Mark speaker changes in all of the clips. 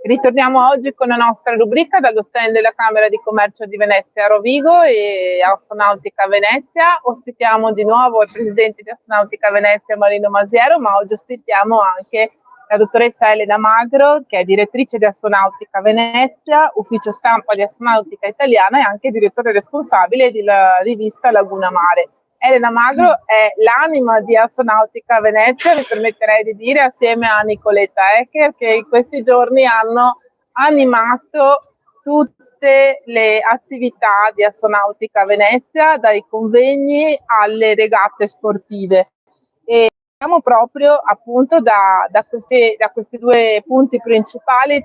Speaker 1: Ritorniamo oggi con la nostra rubrica dallo stand della Camera di Commercio di Venezia a Rovigo e Astonautica Venezia. Ospitiamo di nuovo il presidente di Astonautica Venezia Marino Masiero, ma oggi ospitiamo anche la dottoressa Elena Magro, che è direttrice di Astonautica Venezia, ufficio stampa di Astonautica Italiana e anche direttore responsabile della rivista Laguna Mare. Elena Magro è l'anima di Astonautica Venezia, mi permetterei di dire, assieme a Nicoletta Ecker, che in questi giorni hanno animato tutte le attività di Astonautica Venezia, dai convegni alle regate sportive. E siamo proprio appunto da questi due punti principali,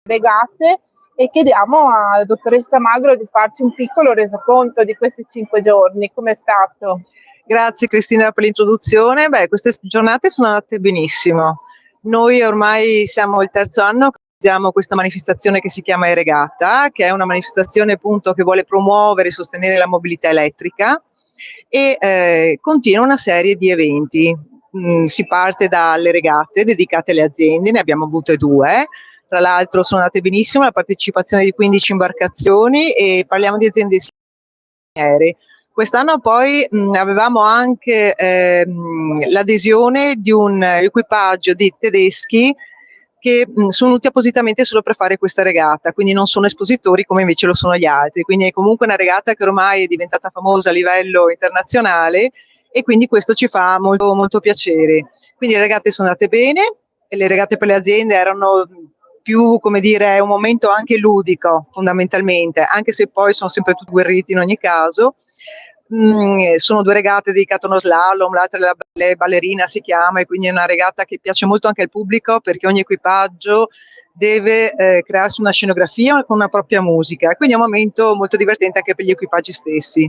Speaker 1: regate, e chiediamo alla dottoressa Magro di farci un piccolo resoconto di questi 5 giorni. Com'è stato?
Speaker 2: Grazie Cristina per l'introduzione. Queste giornate sono andate benissimo. Noi ormai siamo il terzo anno che organizziamo questa manifestazione che si chiama E-Regata, che è una manifestazione appunto che vuole promuovere e sostenere la mobilità elettrica e contiene una serie di eventi. Si parte dalle regate dedicate alle aziende, ne abbiamo avute 2. Tra l'altro sono andate benissimo, la partecipazione di 15 imbarcazioni e parliamo di aziende aeree. Quest'anno poi avevamo anche l'adesione di un equipaggio di tedeschi che sono venuti appositamente solo per fare questa regata, quindi non sono espositori come invece lo sono gli altri, quindi è comunque una regata che ormai è diventata famosa a livello internazionale e quindi questo ci fa molto, molto piacere. Quindi le regate sono andate bene e le regate per le aziende erano più, come dire, un momento anche ludico fondamentalmente, anche se poi sono sempre tutti guerriti in ogni caso. Sono 2 regate dedicate a uno slalom, l'altra la ballerina si chiama, e quindi è una regata che piace molto anche al pubblico perché ogni equipaggio deve crearsi una scenografia con una propria musica, e quindi è un momento molto divertente anche per gli equipaggi stessi.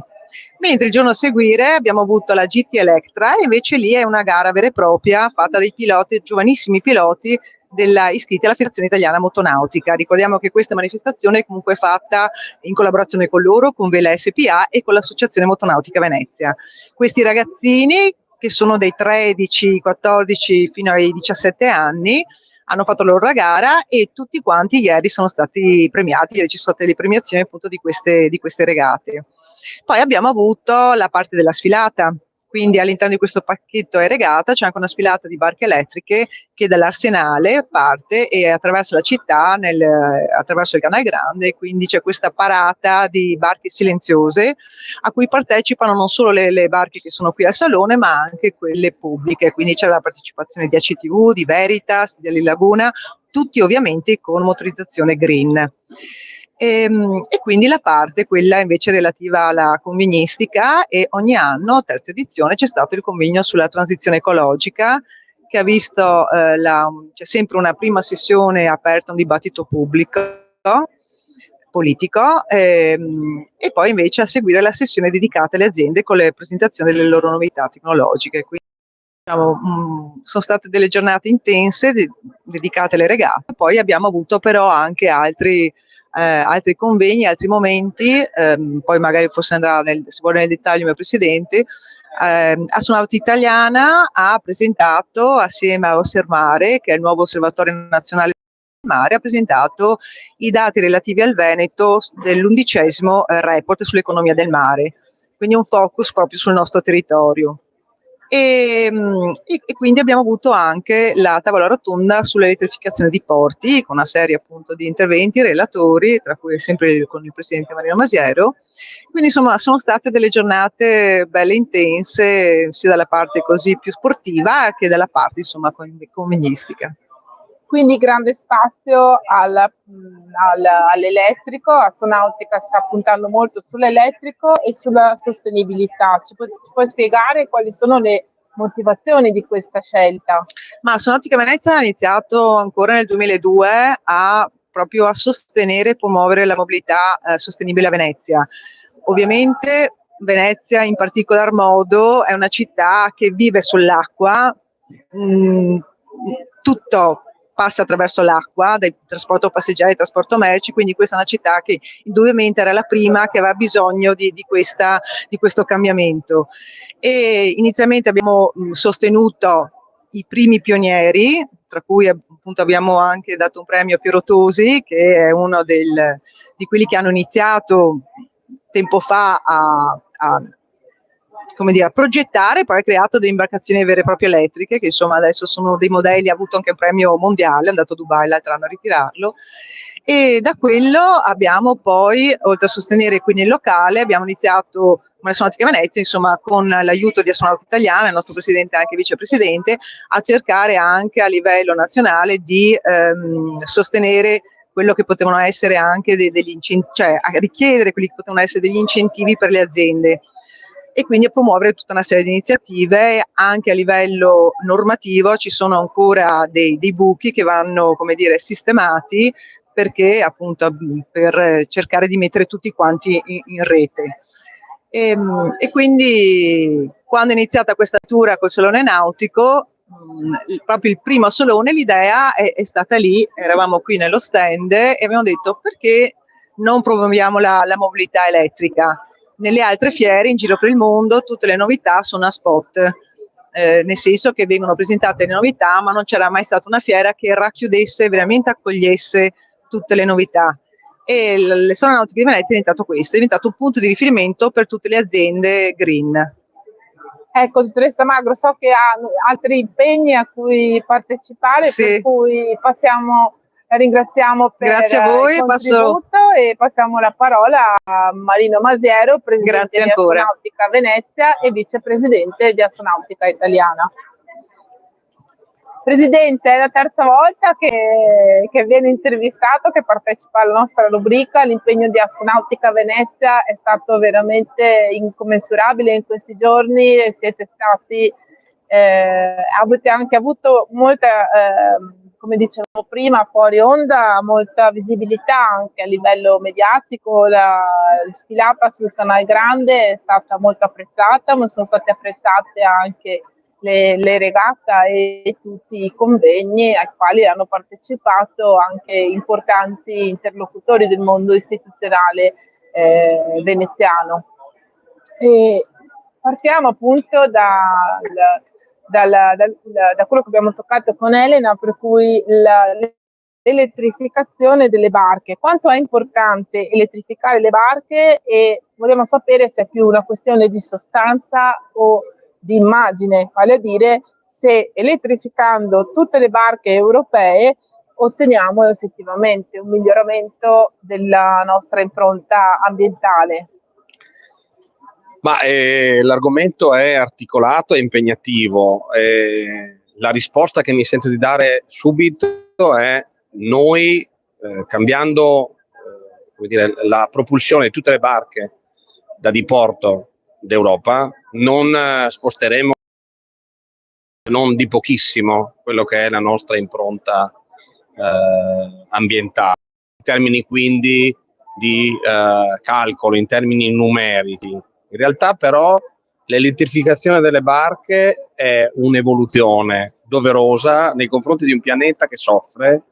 Speaker 2: Mentre il giorno a seguire abbiamo avuto la GT Electra, e invece lì è una gara vera e propria fatta dai piloti, giovanissimi piloti iscritti alla Federazione Italiana Motonautica. Ricordiamo che questa manifestazione è comunque fatta in collaborazione con loro, con Vela SPA e con l'Associazione Motonautica Venezia. Questi ragazzini, che sono dai 13, 14 fino ai 17 anni, hanno fatto la loro gara e tutti quanti ieri sono stati premiati, ieri ci sono state le premiazioni appunto di queste regate. Poi abbiamo avuto la parte della sfilata, quindi all'interno di questo pacchetto E-Regata c'è anche una sfilata di barche elettriche che dall'Arsenale parte e attraverso la città, attraverso il Canal Grande, quindi c'è questa parata di barche silenziose a cui partecipano non solo le barche che sono qui al Salone, ma anche quelle pubbliche, quindi c'è la partecipazione di ACTV, di Veritas, di Laguna, tutti ovviamente con motorizzazione green. E quindi la parte quella invece relativa alla convegnistica, e ogni anno, terza edizione, c'è stato il convegno sulla transizione ecologica, che ha visto c'è sempre una prima sessione aperta a un dibattito politico e poi invece a seguire la sessione dedicata alle aziende con le presentazioni delle loro novità tecnologiche. Quindi, diciamo, sono state delle giornate intense dedicate alle regate. Poi abbiamo avuto però anche altri convegni, altri momenti, poi magari forse andrà se vuole nel dettaglio il mio presidente. Astonautica Italiana ha presentato assieme a Ossermare, che è il nuovo osservatorio nazionale del mare, ha presentato i dati relativi al Veneto dell'11° report sull'economia del mare, quindi un focus proprio sul nostro territorio. E quindi abbiamo avuto anche la tavola rotonda sull'elettrificazione di porti, con una serie appunto di interventi, relatori, tra cui sempre con il presidente Marino Masiero. Quindi insomma sono state delle giornate belle intense, sia dalla parte così più sportiva che dalla parte insomma convegnistica.
Speaker 1: Quindi grande spazio all'elettrico. Astonautica sta puntando molto sull'elettrico e sulla sostenibilità. Ci puoi spiegare quali sono le motivazioni di questa scelta?
Speaker 2: Ma Astonautica Venezia ha iniziato ancora nel 2002 proprio a sostenere e promuovere la mobilità sostenibile a Venezia. Ovviamente Venezia in particolar modo è una città che vive sull'acqua, tutto passa attraverso l'acqua, dal trasporto passeggeri, trasporto merci, quindi questa è una città che indubbiamente era la prima che aveva bisogno di questo cambiamento. E inizialmente abbiamo sostenuto i primi pionieri, tra cui appunto appunto abbiamo anche dato un premio a Piero Tosi, che è uno di quelli che hanno iniziato tempo fa come dire, a progettare, poi ha creato delle imbarcazioni vere e proprie elettriche, che insomma adesso sono dei modelli, ha avuto anche un premio mondiale, è andato a Dubai l'altro anno a ritirarlo, e da quello abbiamo poi, oltre a sostenere qui nel locale, abbiamo iniziato come Astronautica Venezia, insomma, con l'aiuto di Astronautica Italiana, il nostro presidente e anche vicepresidente, a cercare anche a livello nazionale di sostenere quello che potevano essere anche degli incentivi, cioè a richiedere quelli che potevano essere degli incentivi per le aziende, e quindi a promuovere tutta una serie di iniziative. Anche a livello normativo ci sono ancora dei buchi che vanno, come dire, sistemati, perché appunto per cercare di mettere tutti quanti in rete. E quindi quando è iniziata questa tour col Salone Nautico, proprio il primo salone, l'idea è stata lì, eravamo qui nello stand e abbiamo detto: perché non promuoviamo la mobilità elettrica? Nelle altre fiere in giro per il mondo tutte le novità sono a spot, nel senso che vengono presentate le novità, ma non c'era mai stata una fiera che racchiudesse, veramente accogliesse tutte le novità. E le Salone Nautiche di Venezia è diventato questo, è diventato un punto di riferimento per tutte le aziende green.
Speaker 1: Ecco, dottoressa Magro, so che ha altri impegni a cui partecipare,
Speaker 2: Sì.
Speaker 1: Per cui la ringraziamo per
Speaker 2: Grazie a voi,
Speaker 1: il contributo e passiamo la parola a Marino Masiero, presidente di Astronautica Venezia e vicepresidente di Astronautica Italiana. Presidente, è la terza volta che viene intervistato, che partecipa alla nostra rubrica. L'impegno di Astronautica Venezia è stato veramente incommensurabile in questi giorni e siete stati, avete anche avuto molta, come dicevo prima, fuori onda, molta visibilità anche a livello mediatico. La sfilata sul Canal Grande è stata molto apprezzata, ma sono state apprezzate anche le regate e tutti i convegni ai quali hanno partecipato anche importanti interlocutori del mondo istituzionale veneziano. E partiamo appunto da quello che abbiamo toccato con Elena, per cui l'elettrificazione delle barche. Quanto è importante elettrificare le barche, e vogliamo sapere se è più una questione di sostanza o di immagine, vale a dire se elettrificando tutte le barche europee otteniamo effettivamente un miglioramento della nostra impronta ambientale.
Speaker 3: Ma l'argomento è articolato e impegnativo. La risposta che mi sento di dare subito è: noi cambiando come dire, la propulsione di tutte le barche da diporto d'Europa non sposteremo, non di pochissimo, quello che è la nostra impronta ambientale, in termini quindi di calcolo, in termini numerici. In realtà però l'elettrificazione delle barche è un'evoluzione doverosa nei confronti di un pianeta che soffre,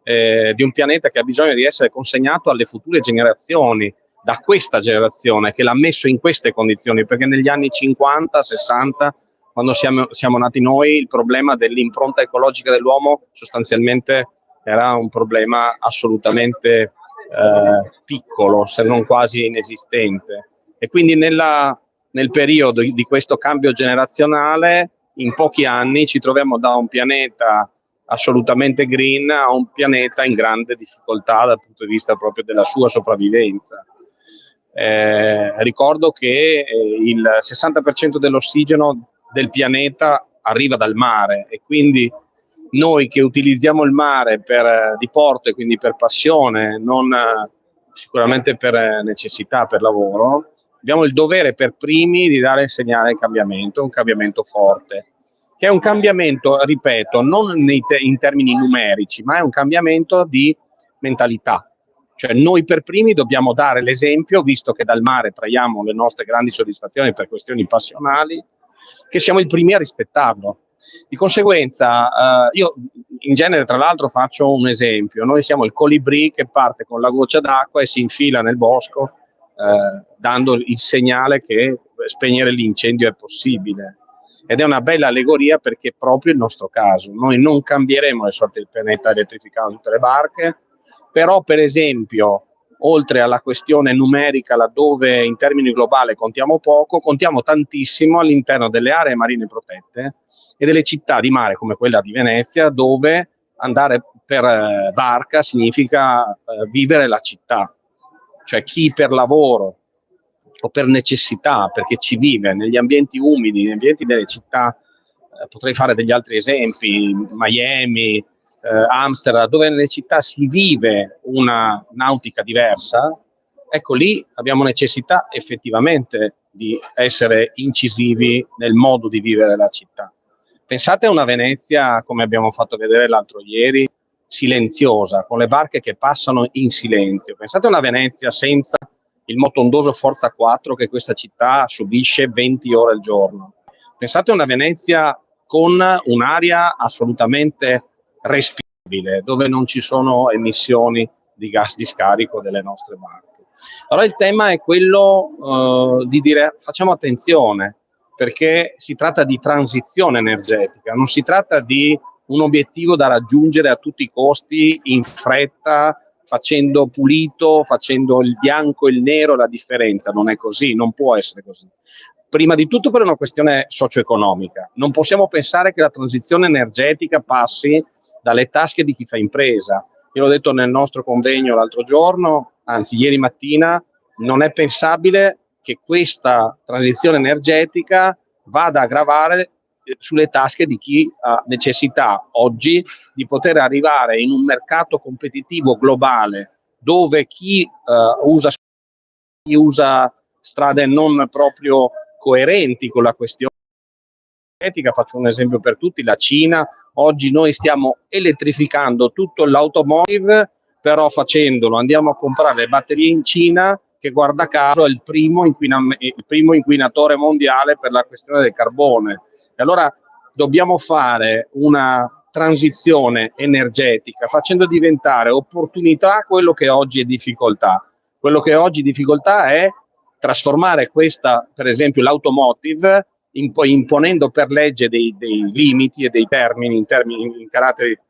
Speaker 3: di un pianeta che ha bisogno di essere consegnato alle future generazioni, da questa generazione che l'ha messo in queste condizioni, perché negli anni 50, 60, quando siamo nati noi, il problema dell'impronta ecologica dell'uomo sostanzialmente era un problema assolutamente piccolo, se non quasi inesistente. E quindi nel periodo di questo cambio generazionale, in pochi anni ci troviamo da un pianeta assolutamente green a un pianeta in grande difficoltà dal punto di vista proprio della sua sopravvivenza. Ricordo che il 60% dell'ossigeno del pianeta arriva dal mare, e quindi noi che utilizziamo il mare per diporto e quindi per passione, non sicuramente per necessità, per lavoro, abbiamo il dovere per primi di dare il segnale al cambiamento, un cambiamento forte, che è un cambiamento, ripeto, non in termini numerici, ma è un cambiamento di mentalità. Cioè noi per primi dobbiamo dare l'esempio, visto che dal mare traiamo le nostre grandi soddisfazioni per questioni passionali, che siamo i primi a rispettarlo. Di conseguenza io in genere, tra l'altro, faccio un esempio: noi siamo il colibrì che parte con la goccia d'acqua e si infila nel bosco dando il segnale che spegnere l'incendio è possibile. ed è una bella allegoria perché è proprio il nostro caso. Noi non cambieremo le sorti del pianeta elettrificando tutte le barche, però per esempio, oltre alla questione numerica, laddove in termini globali contiamo poco, contiamo tantissimo all'interno delle aree marine protette e delle città di mare come quella di Venezia, dove andare per barca significa vivere la città, cioè chi per lavoro o per necessità, perché ci vive negli ambienti umidi, negli ambienti delle città, potrei fare degli altri esempi, Miami, Amsterdam, dove nelle città si vive una nautica diversa, ecco lì abbiamo necessità effettivamente di essere incisivi nel modo di vivere la città. Pensate a una Venezia, come abbiamo fatto vedere l'altro ieri, silenziosa, con le barche che passano in silenzio. Pensate a una Venezia senza il motondoso Forza 4 che questa città subisce 20 ore al giorno. Pensate a una Venezia con un'aria assolutamente respirabile, dove non ci sono emissioni di gas di scarico delle nostre barche. Allora il tema è quello di dire facciamo attenzione, perché si tratta di transizione energetica, non si tratta di un obiettivo da raggiungere a tutti i costi in fretta, facendo pulito, facendo il bianco e il nero la differenza. Non è così, non può essere così. Prima di tutto per una questione socio-economica. Non possiamo pensare che la transizione energetica passi dalle tasche di chi fa impresa. Io l'ho detto nel nostro convegno l'altro giorno, anzi ieri mattina, non è pensabile che questa transizione energetica vada a gravare sulle tasche di chi ha necessità oggi di poter arrivare in un mercato competitivo globale dove chi usa strade non proprio coerenti con la questione energetica. Faccio un esempio per tutti, la Cina. Oggi noi stiamo elettrificando tutto l'automotive, però facendolo andiamo a comprare le batterie in Cina, che guarda caso è il primo inquinatore mondiale per la questione del carbone. E allora dobbiamo fare una transizione energetica facendo diventare opportunità quello che oggi è difficoltà. Quello che oggi è difficoltà è trasformare questa, per esempio l'automotive, imponendo per legge dei limiti e dei termini in carattere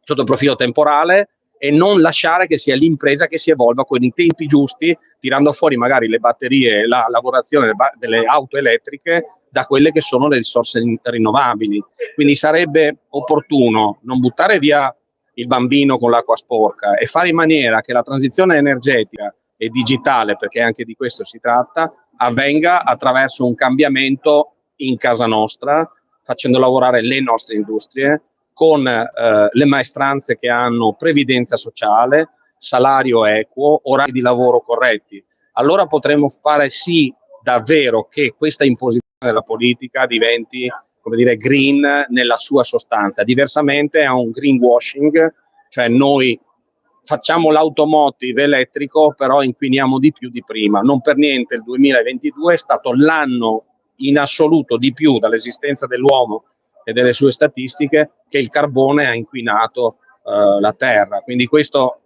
Speaker 3: sotto il profilo temporale, e non lasciare che sia l'impresa che si evolva con i tempi giusti, tirando fuori magari le batterie e la lavorazione delle auto elettriche da quelle che sono le risorse rinnovabili. Quindi sarebbe opportuno non buttare via il bambino con l'acqua sporca e fare in maniera che la transizione energetica e digitale, perché anche di questo si tratta, avvenga attraverso un cambiamento in casa nostra, facendo lavorare le nostre industrie, con le maestranze che hanno previdenza sociale, salario equo, orari di lavoro corretti. Allora potremo fare sì davvero che questa imposizione della politica diventi, come dire, green nella sua sostanza. Diversamente è un greenwashing, cioè noi facciamo l'automotive elettrico, però inquiniamo di più di prima. Non per niente il 2022 è stato l'anno in assoluto di più dall'esistenza dell'uomo e delle sue statistiche che il carbone ha inquinato la terra. Quindi questo,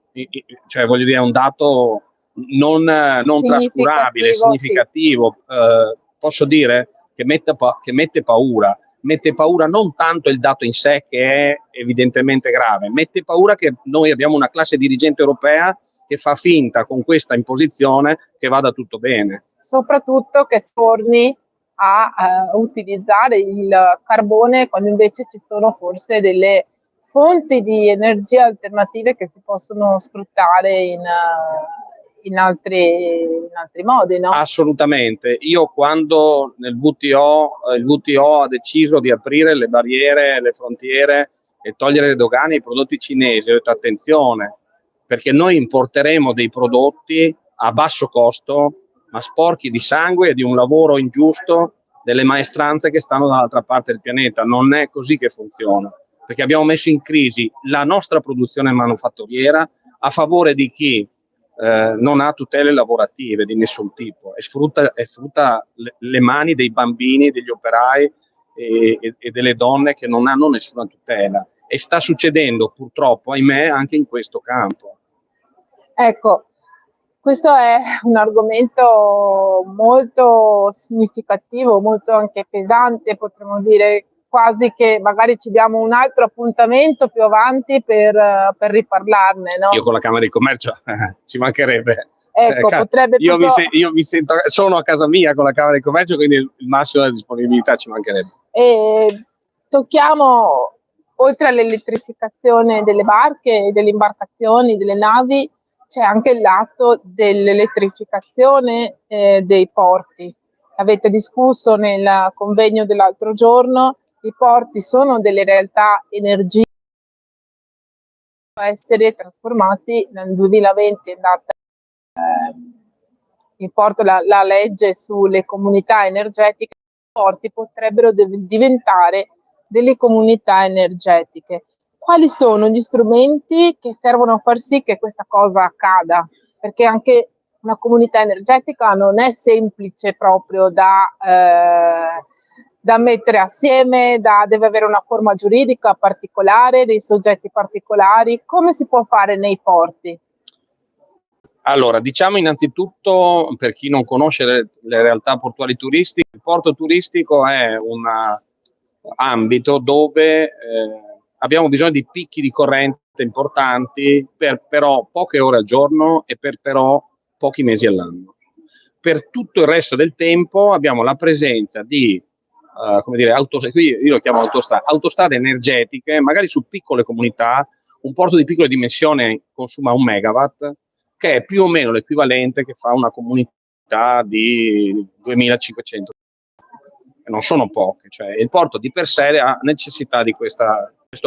Speaker 3: cioè, voglio dire, è un dato non trascurabile, significativo. Sì. Posso dire che mette paura. Mette paura non tanto il dato in sé, che è evidentemente grave, mette paura che noi abbiamo una classe dirigente europea che fa finta con questa imposizione che vada tutto bene.
Speaker 1: Soprattutto che torni a utilizzare il carbone quando invece ci sono forse delle fonti di energia alternative che si possono sfruttare in altri modi, no?
Speaker 3: Assolutamente. Io quando il WTO ha deciso di aprire le barriere, le frontiere e togliere le dogane ai prodotti cinesi, ho detto attenzione, perché noi importeremo dei prodotti a basso costo, ma sporchi di sangue e di un lavoro ingiusto delle maestranze che stanno dall'altra parte del pianeta. Non è così che funziona, perché abbiamo messo in crisi la nostra produzione manufatturiera a favore di chi non ha tutele lavorative di nessun tipo e sfrutta le mani dei bambini, degli operai e delle donne che non hanno nessuna tutela. E sta succedendo purtroppo, ahimè, anche in questo campo.
Speaker 1: Ecco, Questo è un argomento molto significativo, molto anche pesante, potremmo dire, quasi che magari ci diamo un altro appuntamento più avanti per riparlarne, no?
Speaker 3: Io con la Camera di Commercio ci mancherebbe.
Speaker 1: Ecco, potrebbe
Speaker 3: io
Speaker 1: proprio...
Speaker 3: io mi sento, sono a casa mia con la Camera di Commercio, quindi il massimo della disponibilità ci mancherebbe.
Speaker 1: E tocchiamo, oltre all'elettrificazione delle barche, delle imbarcazioni, delle navi, c'è anche il lato dell'elettrificazione dei porti. Avete discusso nel convegno dell'altro giorno, i porti sono delle realtà energetiche che possono essere trasformati. Nel 2020 è andata in porto la legge sulle comunità energetiche. I porti potrebbero diventare delle comunità energetiche. Quali sono gli strumenti che servono a far sì che questa cosa accada? Perché anche una comunità energetica non è semplice proprio da mettere assieme, deve avere una forma giuridica particolare, dei soggetti particolari. Come si può fare nei porti?
Speaker 3: Allora, diciamo innanzitutto, per chi non conosce le realtà portuali turistiche, il porto turistico è un ambito dove abbiamo bisogno di picchi di corrente importanti per però poche ore al giorno e per però pochi mesi all'anno. Per tutto il resto del tempo abbiamo la presenza di come dire, qui io lo chiamo autostrade energetiche, magari su piccole comunità. Un porto di piccola dimensione consuma 1 megawatt, che è più o meno l'equivalente che fa una comunità di 2500. Non sono poche, cioè il porto di per sé ha necessità di questo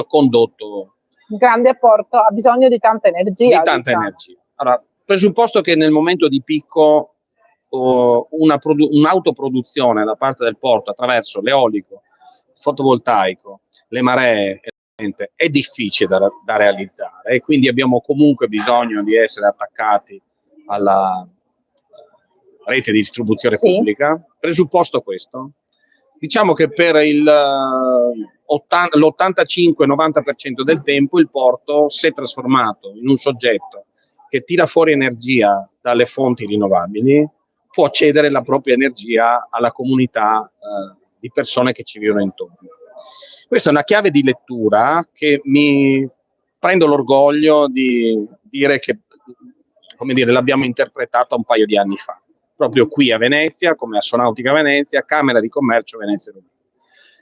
Speaker 3: condotto.
Speaker 1: Il grande porto ha bisogno di tanta energia.
Speaker 3: Di tanta energia. Allora, presupposto che nel momento di picco un'autoproduzione da parte del porto attraverso l'eolico, il fotovoltaico, le maree è difficile da realizzare, e quindi abbiamo comunque bisogno di essere attaccati alla rete di distribuzione pubblica. Presupposto questo, diciamo che per l'85-90% del tempo il porto si è trasformato in un soggetto che tira fuori energia dalle fonti rinnovabili, può cedere la propria energia alla comunità di persone che ci vivono intorno. Questa è una chiave di lettura che mi prendo l'orgoglio di dire che, come dire, l'abbiamo interpretata un paio di anni fa, proprio qui a Venezia, come Assonautica Venezia, Camera di Commercio Venezia.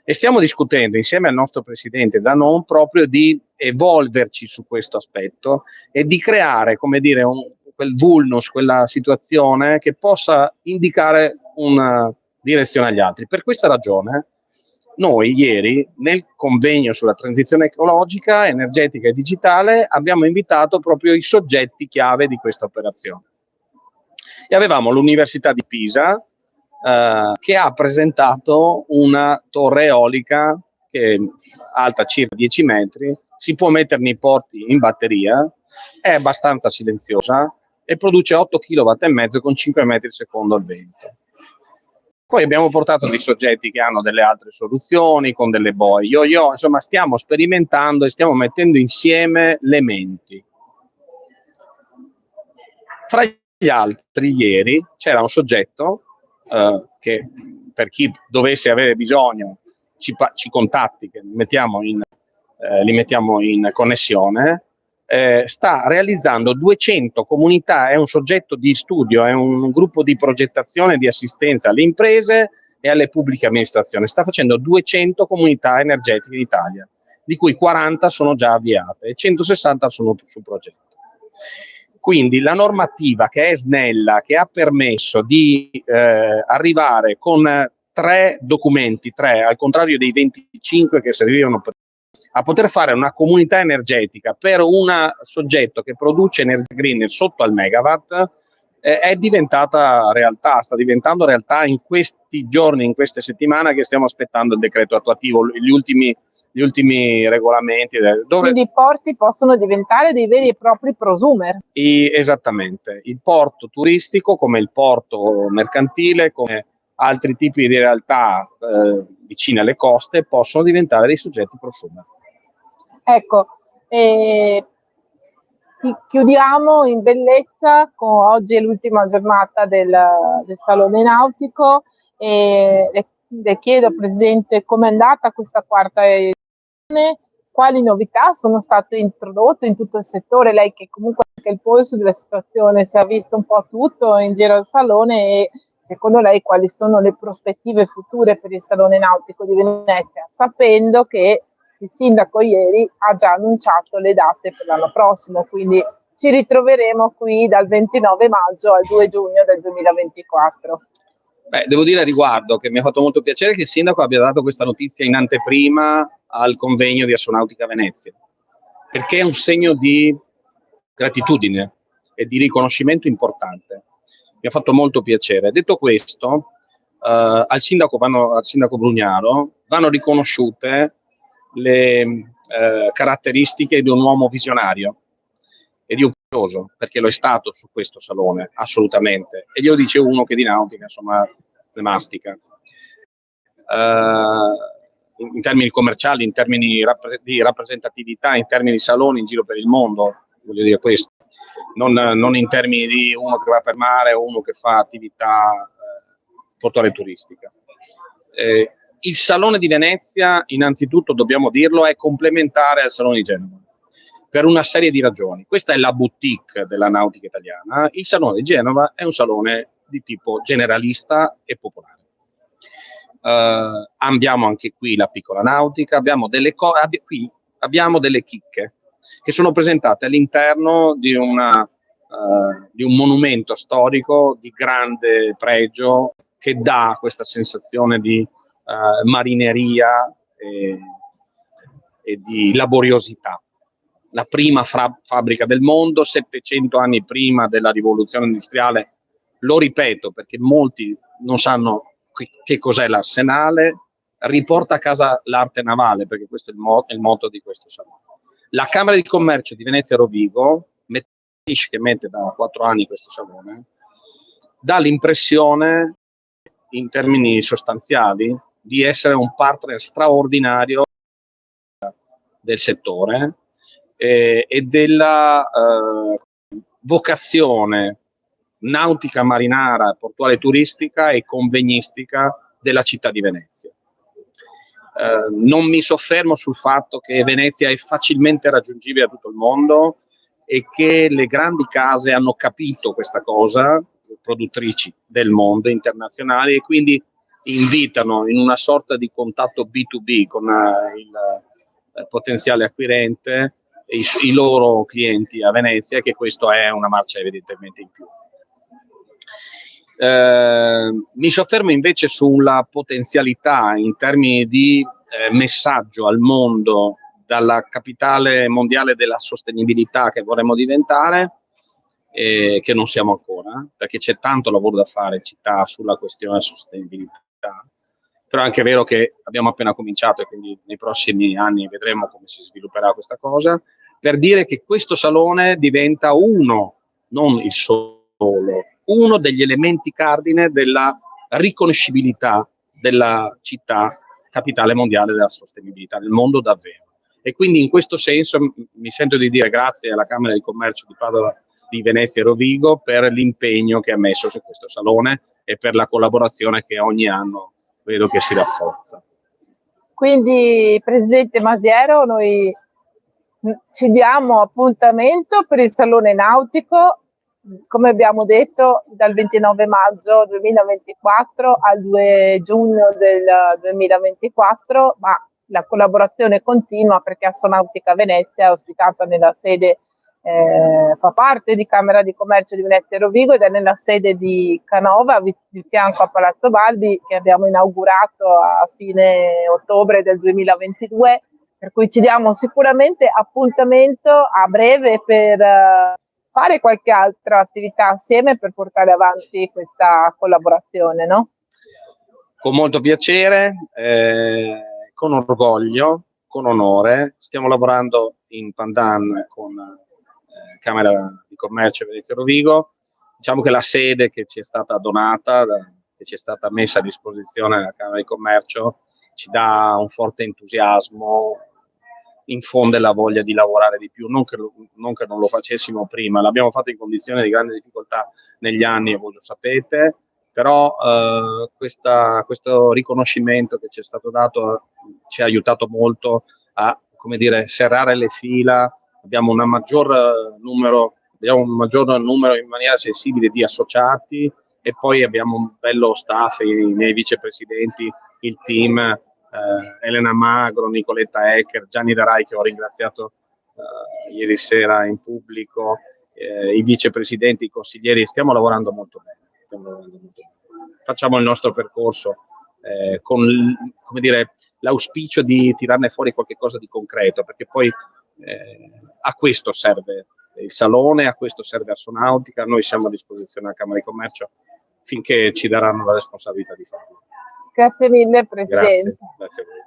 Speaker 3: E stiamo discutendo insieme al nostro presidente Zanon proprio di evolverci su questo aspetto e di creare, come dire, quel vulnus, quella situazione che possa indicare una direzione agli altri. Per questa ragione noi ieri nel convegno sulla transizione ecologica, energetica e digitale abbiamo invitato proprio i soggetti chiave di questa operazione. E avevamo l'Università di Pisa che ha presentato una torre eolica che è alta circa 10 metri, si può mettere nei porti in batteria, è abbastanza silenziosa e produce 8 kW e mezzo con 5 metri al secondo al vento. Poi abbiamo portato dei soggetti che hanno delle altre soluzioni con delle boie, insomma stiamo sperimentando e stiamo mettendo insieme le menti. Fra gli altri ieri c'era un soggetto che, per chi dovesse avere bisogno, ci contatti, che li mettiamo in connessione. Sta realizzando 200 comunità, è un soggetto di studio, è un gruppo di progettazione e di assistenza alle imprese e alle pubbliche amministrazioni. Sta facendo 200 comunità energetiche in Italia, di cui 40 sono già avviate e 160 sono sul progetto. Quindi la normativa, che è snella, che ha permesso di arrivare con 3 documenti, al contrario dei 25 che servivano a poter fare una comunità energetica per un soggetto che produce energia green sotto al megawatt, è diventata realtà, sta diventando realtà in questi giorni, in queste settimane che stiamo aspettando il decreto attuativo, gli ultimi regolamenti.
Speaker 1: Quindi i porti possono diventare dei veri e propri prosumer.
Speaker 3: Esattamente, il porto turistico come il porto mercantile, come altri tipi di realtà vicine alle coste possono diventare dei soggetti prosumer.
Speaker 1: Ecco, chiudiamo in bellezza, oggi è l'ultima giornata del Salone Nautico e le chiedo, Presidente, com'è andata questa quarta edizione, quali novità sono state introdotte in tutto il settore, lei che comunque ha anche il polso della situazione, si è visto un po' tutto in giro al Salone e secondo lei quali sono le prospettive future per il Salone Nautico di Venezia, sapendo che il sindaco ieri ha già annunciato le date per l'anno prossimo, quindi ci ritroveremo qui dal 29 maggio al 2 giugno del 2024.
Speaker 3: Beh, devo dire a riguardo che mi ha fatto molto piacere che il sindaco abbia dato questa notizia in anteprima al convegno di Astronautica Venezia, perché è un segno di gratitudine e di riconoscimento importante. Mi ha fatto molto piacere. Detto questo, al sindaco Brugnaro vanno riconosciute le caratteristiche di un uomo visionario e di un curioso, perché lo è stato su questo salone, assolutamente. E glielo dice uno che di nautica, insomma, ne mastica. In termini commerciali, in termini di rappresentatività, in termini di saloni in giro per il mondo, voglio dire questo. Non in termini di uno che va per mare o uno che fa attività portuale turistica. Il Salone di Venezia, innanzitutto dobbiamo dirlo, è complementare al Salone di Genova per una serie di ragioni. Questa è la boutique della nautica italiana. Il Salone di Genova è un salone di tipo generalista e popolare. Abbiamo anche qui la piccola nautica, abbiamo delle chicche che sono presentate all'interno di un monumento storico di grande pregio che dà questa sensazione di marineria e di laboriosità. La prima fabbrica del mondo, 700 anni prima della rivoluzione industriale, lo ripeto perché molti non sanno che cos'è l'Arsenale, riporta a casa l'arte navale, perché questo è il motto di questo salone. La Camera di Commercio di Venezia Rovigo, che mette da 4 anni questo salone, dà l'impressione, in termini sostanziali, di essere un partner straordinario del settore e della vocazione nautica, marinara, portuale turistica e convegnistica della città di Venezia. Non mi soffermo sul fatto che Venezia è facilmente raggiungibile a tutto il mondo e che le grandi case hanno capito questa cosa, produttrici del mondo internazionali, e quindi invitano in una sorta di contatto B2B con il potenziale acquirente e i loro clienti a Venezia, che questo è una marcia evidentemente in più. Mi soffermo invece sulla potenzialità in termini di messaggio al mondo dalla capitale mondiale della sostenibilità che vorremmo diventare, che non siamo ancora, perché c'è tanto lavoro da fare in città sulla questione sostenibilità, però è anche vero che abbiamo appena cominciato e quindi nei prossimi anni vedremo come si svilupperà questa cosa, per dire che questo salone diventa non il solo, uno degli elementi cardine della riconoscibilità della città capitale mondiale della sostenibilità nel mondo davvero. E quindi in questo senso mi sento di dire grazie alla Camera di Commercio di Padova, di Venezia e Rovigo per l'impegno che ha messo su questo salone e per la collaborazione che ogni anno vedo che si rafforza.
Speaker 1: Quindi, Presidente Masiero, noi ci diamo appuntamento per il Salone Nautico, come abbiamo detto, dal 29 maggio 2024 al 2 giugno del 2024, ma la collaborazione continua perché Astronautica Venezia è ospitata nella sede, fa parte di Camera di Commercio di Venezia e Rovigo ed è nella sede di Canova, di fianco a Palazzo Balbi, che abbiamo inaugurato a fine ottobre del 2022, per cui ci diamo sicuramente appuntamento a breve per fare qualche altra attività assieme per portare avanti questa collaborazione, no?
Speaker 3: Con molto piacere, con orgoglio, con onore. Stiamo lavorando in pandan con Camera di Commercio Venezia Rovigo. Diciamo che la sede che ci è stata donata, che ci è stata messa a disposizione dalla Camera di Commercio, ci dà un forte entusiasmo infonde la voglia di lavorare di più, non che non lo facessimo prima, l'abbiamo fatto in condizioni di grande difficoltà negli anni e voi lo sapete, però questo riconoscimento che ci è stato dato ci ha aiutato molto a, come dire, serrare le fila, abbiamo un maggior numero in maniera sensibile di associati e poi abbiamo un bello staff, i miei vicepresidenti, il team, Elena Magro, Nicoletta Ecker, Gianni Darai che ho ringraziato ieri sera in pubblico, i vicepresidenti, i consiglieri, stiamo lavorando molto bene. Facciamo il nostro percorso con, come dire, l'auspicio di tirarne fuori qualche cosa di concreto, perché poi a questo serve il Salone, a questo serve Assonautica, noi siamo a disposizione della Camera di Commercio finché ci daranno la responsabilità di farlo.
Speaker 1: Grazie mille Presidente.
Speaker 3: Grazie a voi.